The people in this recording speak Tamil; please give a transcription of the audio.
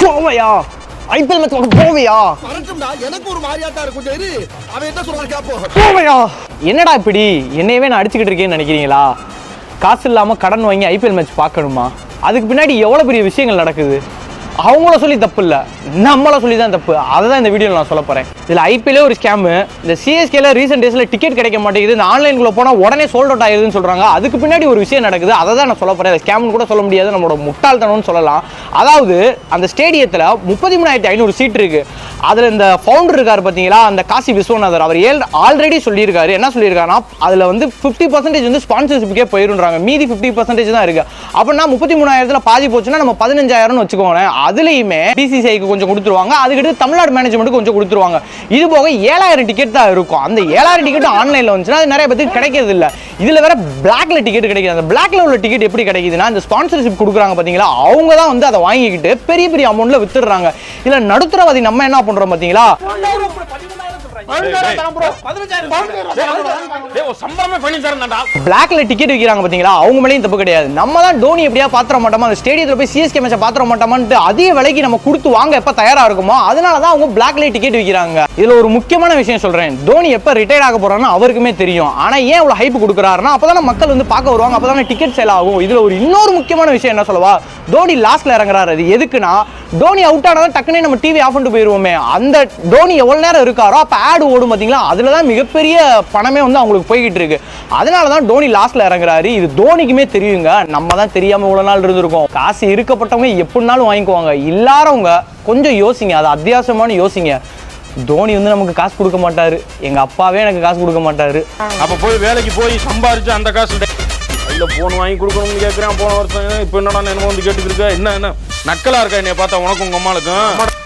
போவையா ஐபிஎல் மேட்ச் பார்க்க போவையா? எனக்கு ஒரு மாதிரியாட்டா இருக்கும். சரி அவன் என்ன சொல்றான் கேப்போம். போவையா? என்னடா இப்படி என்னையவே நான் அடிச்சுக்கிட்டு இருக்கேன்னு நினைக்கிறீங்களா? காசு இல்லாமல் கடன் வாங்கி ஐபிஎல் மேட்ச் பார்க்கணுமா? அதுக்கு பின்னாடி எவ்வளோ பெரிய விஷயங்கள் நடக்குது. அவங்கள சொல்லி தப்பு இல்லை, நம்மள சொல்லி தான் தப்பு. அதை தான் இந்த வீடியோவில் நான் சொல்ல போகிறேன். இதில் ஐபிஎல்லே ஒரு ஸ்கேமு. இந்த சிஎஸ்கேல ரீசெண்ட் டேஸில் டிக்கெட் கிடைக்க மாட்டேங்குது, இந்த ஆன்லைனுக்குள்ளே போனால் உடனே சோல்ட் அவுட் ஆகுதுன்னு சொல்கிறாங்க. அதுக்கு பின்னாடி ஒரு விஷயம் நடக்குது, அதை தான் நான் சொல்ல போகிறேன். ஸ்கேம்னு கூட சொல்ல முடியாது, நம்மளோட முட்டாள்தனம்னு சொல்லலாம். அதாவது அந்த ஸ்டேடியத்தில் 33,500 சீட் இருக்குது. அதில் இந்த ஃபவுண்டர் இருக்கார் பார்த்தீங்களா, அந்த காசி விஸ்வநாதர், அவர் ஆல்ரெடி சொல்லியிருக்காரு. என்ன சொல்லியிருக்காருன்னா, அதில் வந்து 50% வந்து ஸ்பான்சர்ஷிப்புக்கே போயிருன்றாங்க, மீதி 50% தான் இருக்குது. அப்படின்னா 33,000 பாதி போச்சுன்னா நம்ம 15,000 வச்சுக்கோங்களேன். அதுலேயுமே பிசிசிஐக்கு கொஞ்சம் கொடுத்துருவாங்க, அதுக்கிட்ட தமிழ்நாடு மேனேஜ்மெண்ட்டுக்கு கொஞ்சம் கொடுத்துருவாங்க. இது போக 7,000 டிக்கெட் தான் இருக்கும். அந்த 7,000 டிக்கெட் ஆன்லைனில் வந்துச்சுன்னா அது நிறைய பேருக்கு கிடைக்கிறது இல்லை. இதில் வேற பிளாக்ல டிக்கெட் கிடைக்குது. அந்த பிளாக்ல உள்ள டிக்கெட் எப்படி கிடைக்குதுன்னா, இந்த ஸ்பான்சர்ஷிப் கொடுக்குறாங்க பார்த்தீங்களா, அவங்க தான் வந்து அதை வாங்கிக்கிட்டு பெரிய பெரிய அமௌண்ட்ல வித்துடுறாங்க. இல்லை நடுத்தரவாதி நம்ம என்ன பண்றோம் பார்த்தீங்களா, பிளாக்ல டிக்கெட் விற்கிறாங்க பாத்தீங்களா, அவங்க மேலேயும் தப்பு கிடையாது. நம்ம தான் டோனி எப்படியா பாத்திர மாட்டோமா, அந்த ஸ்டேடியத்தில் போய் சிஎஸ்கே மேட்சை பாத்திர மாட்டோமான்ட்டு அதிக விலைக்கு நம்ம கொடுத்து வாங்க எப்ப தயாரா இருக்குமோ, அதனால தான் அவங்க பிளாக்ல டிக்கெட் விற்கிறாங்க. இதுல ஒரு முக்கியமான விஷயம் சொல்றேன். டோனி எப்ப ரிட்டையர் ஆக போறான்னு அவருக்குமே தெரியும். ஆனா ஏன் இவ்வளவு ஹைப் கொடுக்குறாருன்னா, அப்பதானே மக்கள் வந்து பார்க்க வருவாங்க, அப்பதானே டிக்கெட் சேல் ஆகும். இதுல ஒரு இன்னொரு முக்கியமான விஷயம் என்ன சொல்லவா, டோனி லாஸ்ட்ல இறங்குறாரு. அது எதுக்குன்னா, டோனி அவுட் ஆனதான் டக்குனே நம்ம டிவி ஆஃப் பண்ணிட்டு போயிருவோமே, அந்த டோனி எவ்வளவு நேரம் இருக்காரோ அப்ப ஆட் ஓடும் பாத்தீங்களா, அதுல தான் மிகப்பெரிய பணமே வந்து அவங்களுக்கு போய்கிட்டு இருக்கு. அதனால தான் டோனி லாஸ்ட்ல இறங்குறாரு. இது டோனிக்குமே தெரியுங்க, நம்ம தான் தெரியாம இவ்வளவு நாள் இருந்திருக்கோம். காசு இருக்கப்பட்டவங்க எப்படினாலும் வாங்கிக்குவாங்க, இல்லாதவங்க கொஞ்சம் யோசிங்க, அது அத்தியாவசியமான யோசிங்க. தோனி வந்து நமக்கு காசு கொடுக்க மாட்டாரு, எங்க அப்பாவே எனக்கு காசு கொடுக்க மாட்டாரு. அப்ப போய் வேலைக்கு போய் சம்பாரிச்சு அந்த காசு இல்ல போன் வாங்கி கொடுக்கணும்னு கேட்கிறேன். போன வருஷம் இப்ப என்னடா என்ன வந்து கேட்டுக்கிட்டு இருக்க, என்ன நக்கலா இருக்கா என்னைய பார்த்தா உனக்கும் உங்க அம்மாளுக்கும்?